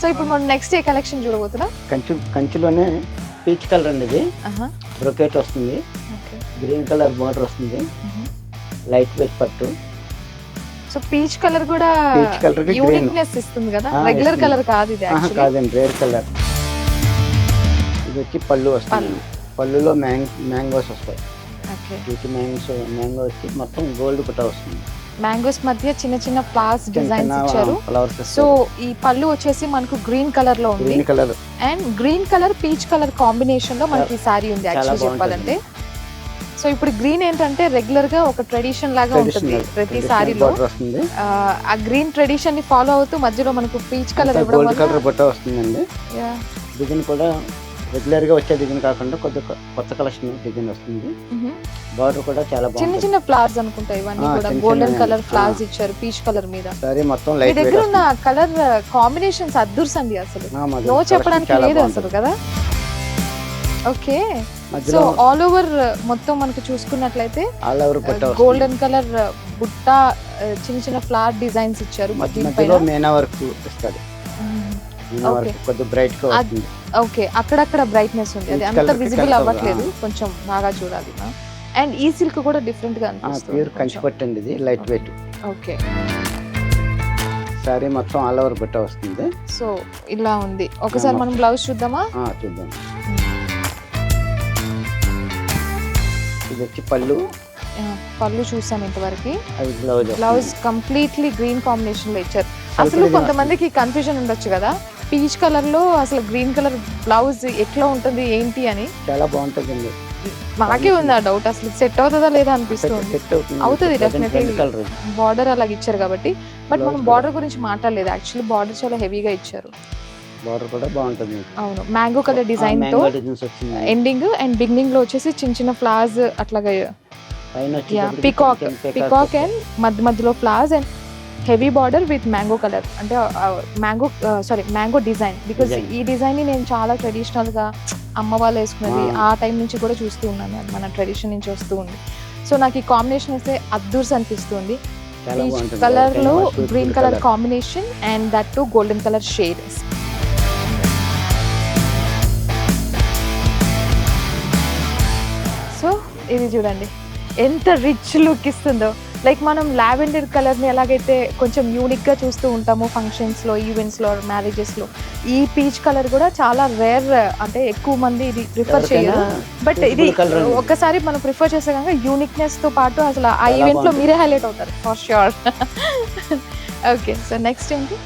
So ఇప్పుడు మనం next ఏ collection చూడబోతున్నాం? కంచిలోనే పీచ్ కలర్ అండి ఇది. బ్రొకెట్ వస్తుంది, గ్రీన్ కలర్ బోర్డర్ వస్తుంది, లైట్ వెయిట్ పట్టు. సో పీచ్ కలర్ కూడా పీచ్ కలర్ యూనిక్నెస్ ఇస్తుంది కదా, రెగ్యులర్ కలర్ కాదు ఇది యాక్చువల్లీ. కాదండి, రేర్ కలర్. ఇది వచ్చి పళ్ళు వస్తుంది, పళ్ళులో మ్యాంగోస్ వస్తాయి. మ్యాంగో వచ్చి మొత్తం గోల్డ్ పుట్ట వస్తుంది. మ్యాంగోస్ మధ్య చిన్న చిన్న ఫ్లవర్స్ డిజైన్స్ ఇచ్చారు. సో ఈ పళ్ళు వచ్చేసి మనకు గ్రీన్ కలర్ లో ఉంది, and green colour peach colour combination లో మనకి సారీ ఉంది యాక్చువల్లీ చెప్పాలంటే. సో ఇప్పుడు గ్రీన్ ఏంటంటే రెగ్యులర్ గా ఒక ట్రెడిషన్ లాగా ఉంటుంది ప్రతి సారీలో. ఆ గ్రీన్ ట్రెడిషన్ ని ఫాలో అవుతూ మధ్యలో మనకు పీచ్ కలర్ ఇవ్వడం వల్ల కలర్ బట్ట వస్తుందండి. డిజైన్ కూడా రెగ్యులర్ గా వచ్చే డిజైన్ కాకుండా కొత్త కలెక్షన్ డిజైన్ వస్తుంది. బార్డర్ కూడా చాలా బాగుంది, చిన్న చిన్న ఫ్లవర్స్ అనుకుంటా ఇవన్నీ కూడా గోల్డెన్ కలర్ ఫ్లవర్స్ ఇచ్చారు పీచ్ కలర్ మీద. సారీ మొత్తం లైట్ దగ్గర ఉన్న కలర్ కాంబినేషన్స్ అద్దుర్సండి, అసలు నో చెప్పడానికి లేదు అసలు కదా. ఓకే, సో ఆల్ ఓవర్ మొత్తం మనకు చూసుకున్నట్లయితే గోల్డెన్ కలర్ బుట్ట, చిన్న చిన్న ఫ్లవర్ డిజైన్స్ ఇచ్చారు. మీనా వర్క్ ఇస్తాడు, బ్రైట్ గా వస్తుంది. ఓకే, అక్కడక్కడ బ్రైట్నెస్ ఉంది, అది అంత విజిబుల్ అవ్వట్లేదు, కొంచెం బాగా చూడాలి. అండ్ ఈ సిల్క్ కూడా డిఫరెంట్ గా అనిపిస్తుంది, ప్యూర్ కంచి పట్టు అండి ఇది, లైట్ వెయిట్. ఓకే, సారీ మొత్తం ఆల్ ఓవర్ బట్ట వస్తుంది. సో ఇలా ఉంది. ఒకసారి మనం బ్లౌజ్ చూద్దామా? చూద్దాం. ఇది వచ్చి పళ్ళు చూసాం ఇంతవరకు. బ్లౌజ్ కంప్లీట్లీ గ్రీన్ కాంబినేషన్ లో ఇచ్చారు. అసలు కొంతమందికి కన్ఫ్యూజన్ ఉండొచ్చు కదా, పీచ్ కలర్ లో అసలు గ్రీన్ కలర్ బ్లౌజ్ ఎట్లా ఉంటుంది ఏంటి అని. చాలా బాగుంటుంది, మాకే ఉంది ఆ డౌట్, అసలు సెట్ అవుతుందా లేదా అనిపిస్తుంది. అవుతుంది డెఫినెట్లీ, బార్డర్ అలాగ ఇచ్చారు కాబట్టి. బట్ మనం బార్డర్ గురించి మాట్లాడలేదు, యాక్చువల్లీ బార్డర్ చాలా హెవీగా ఇచ్చారు. బార్డర్ కూడా బాగుంటుంది. అవును, మ్యాంగో కలర్ డిజైన్ తో ఎండింగ్ అండ్ బిగినింగ్ లో వచ్చేసి చిన్న చిన్న ఫ్లవర్స్ అట్లాగా, పికాక్ అండ్ మధ్యలో flowers and heavy border with mango colour, అంటే మ్యాంగో డిజైన్. బికాజ్ ఈ డిజైన్ ని నేను చాలా ట్రెడిషనల్ గా అమ్మ వాళ్ళు వేసుకున్నది ఆ టైం నుంచి కూడా చూస్తూ ఉన్నాను, అది మన ట్రెడిషన్ నుంచి వస్తూ ఉంది. సో నాకు ఈ కాంబినేషన్ అయితే అద్దుర్స్ అనిపిస్తుంది. పీచ్ కలర్ లో green colour combination and that to golden colour shade. So ఇది చూడండి ఎంత రిచ్ లుక్ ఇస్తుందో. లైక్ మనం లావెండర్ కలర్ని ఎలాగైతే కొంచెం యూనిక్గా చూస్తూ ఉంటామో ఫంక్షన్స్లో, ఈవెంట్స్లో, మ్యారేజెస్లో, ఈ పీచ్ కలర్ కూడా చాలా రేర్, అంటే ఎక్కువ మంది ఇది ప్రిఫర్ చేయరు. బట్ ఇది ఒక్కసారి మనం ప్రిఫర్ చేసే కనుక యూనిక్నెస్తో పాటు అసలు ఆ ఈవెంట్లో మీరే హైలైట్ అవుతారు for sure. Okay, so next ఏంటి?